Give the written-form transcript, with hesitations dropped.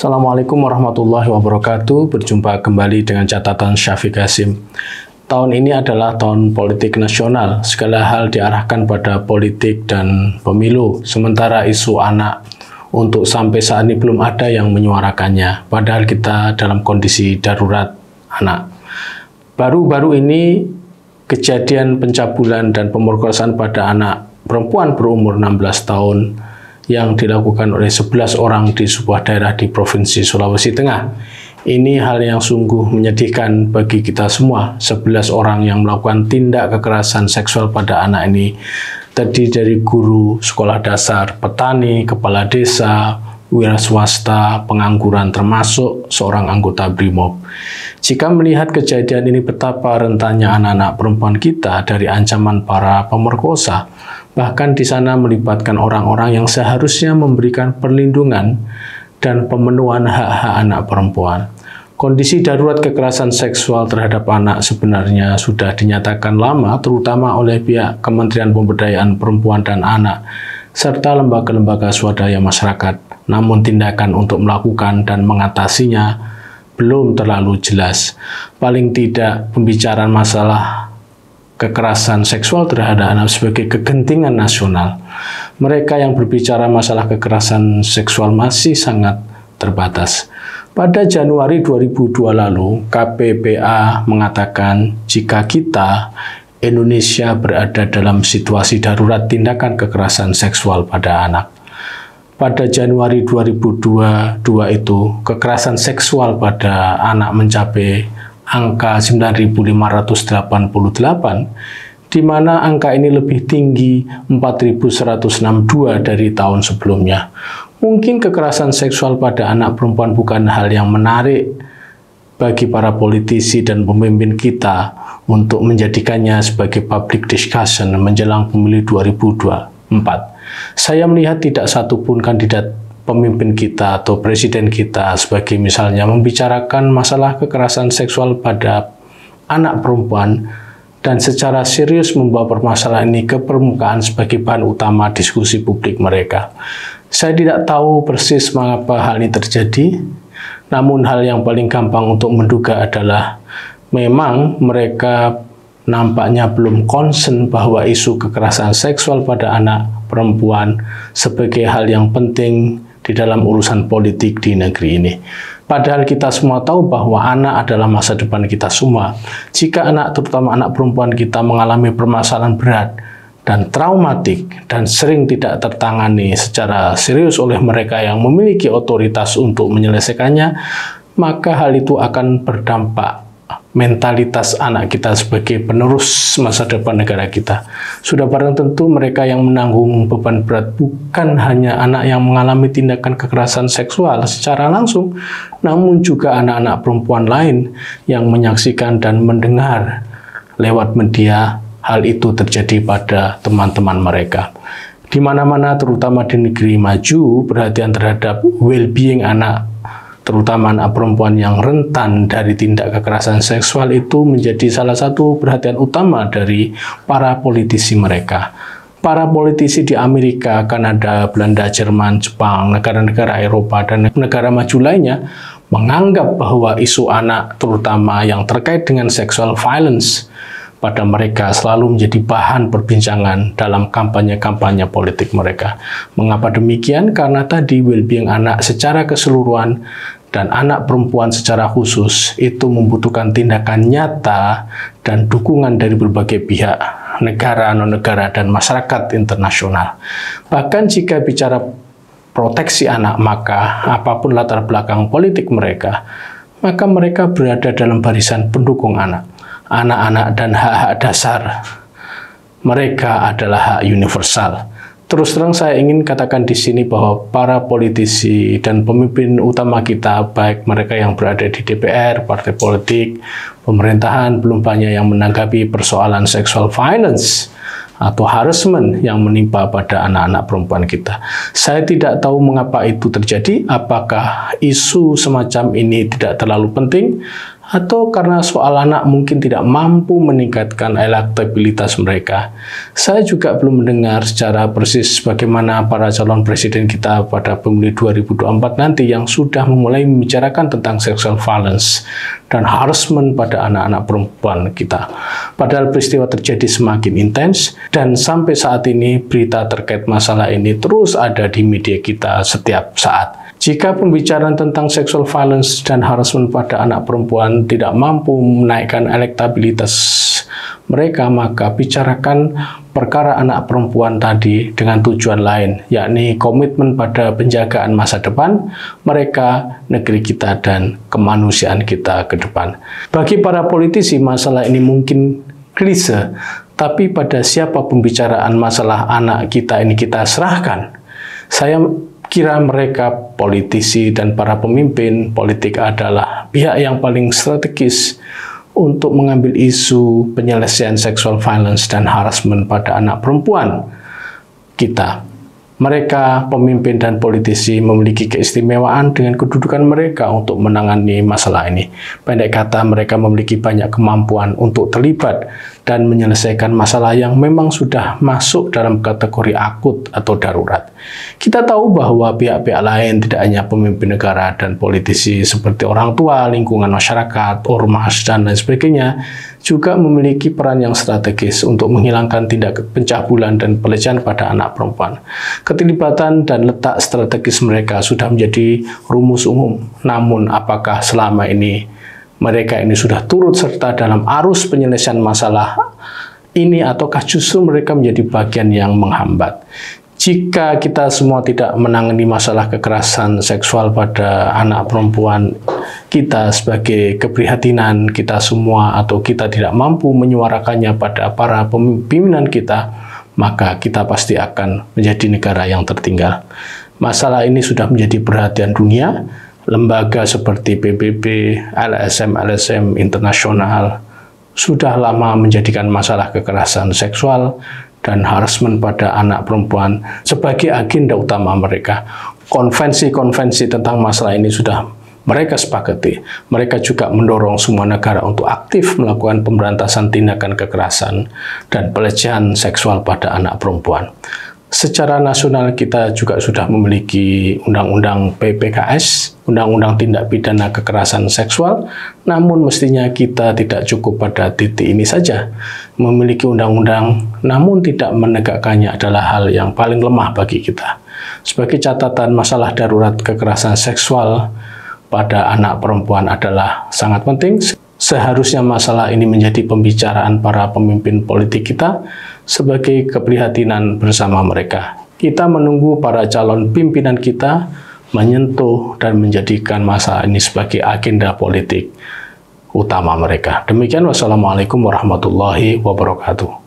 Assalamualaikum warahmatullahi wabarakatuh. Berjumpa kembali dengan catatan Syafiq Hasim. Tahun ini adalah tahun politik nasional. Segala hal diarahkan pada politik dan pemilu. Sementara isu anak untuk sampai saat ini belum ada yang menyuarakannya. Padahal kita dalam kondisi darurat anak. Baru-baru ini kejadian pencabulan dan pemerkosaan pada anak perempuan berumur 16 tahun yang dilakukan oleh 11 orang di sebuah daerah di Provinsi Sulawesi Tengah. Ini hal yang sungguh menyedihkan bagi kita semua. 11 orang yang melakukan tindak kekerasan seksual pada anak ini terdiri dari guru sekolah dasar, petani, kepala desa, wira swasta, pengangguran, termasuk seorang anggota BRIMOB. Jika melihat kejadian ini betapa rentannya anak-anak perempuan kita dari ancaman para pemerkosa, bahkan di sana melibatkan orang-orang yang seharusnya memberikan perlindungan dan pemenuhan hak-hak anak perempuan. Kondisi darurat kekerasan seksual terhadap anak sebenarnya sudah dinyatakan lama, terutama oleh pihak Kementerian Pemberdayaan Perempuan dan Anak, serta lembaga-lembaga swadaya masyarakat. Namun tindakan untuk melakukan dan mengatasinya belum terlalu jelas. Paling tidak pembicaraan masalah kekerasan seksual terhadap anak sebagai kegentingan nasional. Mereka yang berbicara masalah kekerasan seksual masih sangat terbatas. Pada Januari 2002 lalu, KPPA mengatakan jika kita, Indonesia, berada dalam situasi darurat tindakan kekerasan seksual pada anak. Pada Januari 2022 itu, kekerasan seksual pada anak mencapai angka 9.588, di mana angka ini lebih tinggi 4.162 dari tahun sebelumnya. Mungkin kekerasan seksual pada anak perempuan bukan hal yang menarik bagi para politisi dan pemimpin kita untuk menjadikannya sebagai public discussion menjelang pemilu 2024. Saya melihat tidak satupun kandidat pemimpin kita atau presiden kita sebagai misalnya membicarakan masalah kekerasan seksual pada anak perempuan dan secara serius membawa permasalahan ini ke permukaan sebagai bahan utama diskusi publik mereka. Saya tidak tahu persis mengapa hal ini terjadi, namun hal yang paling gampang untuk menduga adalah memang mereka nampaknya belum concern bahwa isu kekerasan seksual pada anak perempuan sebagai hal yang penting di dalam urusan politik di negeri ini. Padahal kita semua tahu bahwa anak adalah masa depan kita semua. Jika anak, terutama anak perempuan kita, mengalami permasalahan berat dan traumatik dan sering tidak tertangani secara serius oleh mereka yang memiliki otoritas untuk menyelesaikannya, maka hal itu akan berdampak mentalitas anak kita sebagai penerus masa depan negara kita. Sudah barang tentu mereka yang menanggung beban berat bukan hanya anak yang mengalami tindakan kekerasan seksual secara langsung, namun juga anak-anak perempuan lain yang menyaksikan dan mendengar lewat media hal itu terjadi pada teman-teman mereka. Di mana-mana, terutama di negeri maju, perhatian terhadap well-being anak, terutama anak perempuan yang rentan dari tindak kekerasan seksual itu menjadi salah satu perhatian utama dari para politisi mereka. Para politisi di Amerika, Kanada, Belanda, Jerman, Jepang, negara-negara Eropa, dan negara maju lainnya menganggap bahwa isu anak, terutama yang terkait dengan sexual violence pada mereka, selalu menjadi bahan perbincangan dalam kampanye-kampanye politik mereka. Mengapa demikian? Karena tadi well-being anak secara keseluruhan dan anak perempuan secara khusus itu membutuhkan tindakan nyata dan dukungan dari berbagai pihak, negara, non-negara, dan masyarakat internasional. Bahkan jika bicara proteksi anak, maka apapun latar belakang politik mereka, maka mereka berada dalam barisan pendukung anak. Anak-anak dan hak-hak dasar mereka adalah hak universal. Terus terang saya ingin katakan di sini bahwa para politisi dan pemimpin utama kita, baik mereka yang berada di DPR, partai politik, pemerintahan, belum banyak yang menanggapi persoalan sexual violence atau harassment yang menimpa pada anak-anak perempuan kita. Saya tidak tahu mengapa itu terjadi, apakah isu semacam ini tidak terlalu penting, atau karena soal anak mungkin tidak mampu meningkatkan elektabilitas mereka. Saya juga belum mendengar secara persis bagaimana para calon presiden kita pada pemilu 2024 nanti yang sudah memulai membicarakan tentang sexual violence dan harassment pada anak-anak perempuan kita. Padahal peristiwa terjadi semakin intens dan sampai saat ini berita terkait masalah ini terus ada di media kita setiap saat. Jika pembicaraan tentang sexual violence dan harassment pada anak perempuan tidak mampu menaikkan elektabilitas mereka, maka bicarakan perkara anak perempuan tadi dengan tujuan lain, yakni komitmen pada penjagaan masa depan mereka, negeri kita, dan kemanusiaan kita ke depan. Bagi para politisi, masalah ini mungkin klise, tapi pada siapa pembicaraan masalah anak kita ini kita serahkan? Saya kira mereka politisi dan para pemimpin politik adalah pihak yang paling strategis untuk mengambil isu penyelesaian sexual violence dan harassment pada anak perempuan kita. Mereka, pemimpin dan politisi, memiliki keistimewaan dengan kedudukan mereka untuk menangani masalah ini. Pendek kata, mereka memiliki banyak kemampuan untuk terlibat dan menyelesaikan masalah yang memang sudah masuk dalam kategori akut atau darurat. Kita tahu bahwa pihak-pihak lain, tidak hanya pemimpin negara dan politisi seperti orang tua, lingkungan masyarakat, ormas, dan lain sebagainya, juga memiliki peran yang strategis untuk menghilangkan tindak pencabulan dan pelecehan pada anak perempuan. Keterlibatan dan letak strategis mereka sudah menjadi rumus umum. Namun, apakah selama ini mereka ini sudah turut serta dalam arus penyelesaian masalah ini, ataukah justru mereka menjadi bagian yang menghambat? Jika kita semua tidak menangani masalah kekerasan seksual pada anak perempuan kita sebagai keprihatinan kita semua, atau kita tidak mampu menyuarakannya pada para pimpinan kita, maka kita pasti akan menjadi negara yang tertinggal. Masalah ini sudah menjadi perhatian dunia. Lembaga seperti PBB, LSM internasional sudah lama menjadikan masalah kekerasan seksual dan harassment pada anak perempuan sebagai agenda utama mereka. Konvensi-konvensi tentang masalah ini sudah mereka sepakati. Mereka juga mendorong semua negara untuk aktif melakukan pemberantasan tindakan kekerasan dan pelecehan seksual pada anak perempuan. Secara nasional kita juga sudah memiliki Undang-Undang PPKS, Undang-Undang Tindak Pidana Kekerasan Seksual, namun mestinya kita tidak cukup pada titik ini saja. Memiliki undang-undang, namun tidak menegakkannya adalah hal yang paling lemah bagi kita. Sebagai catatan, masalah darurat kekerasan seksual pada anak perempuan adalah sangat penting. Seharusnya masalah ini menjadi pembicaraan para pemimpin politik kita sebagai keprihatinan bersama mereka. Kita menunggu para calon pimpinan kita menyentuh dan menjadikan masalah ini sebagai agenda politik utama mereka. Demikian, wassalamualaikum warahmatullahi wabarakatuh.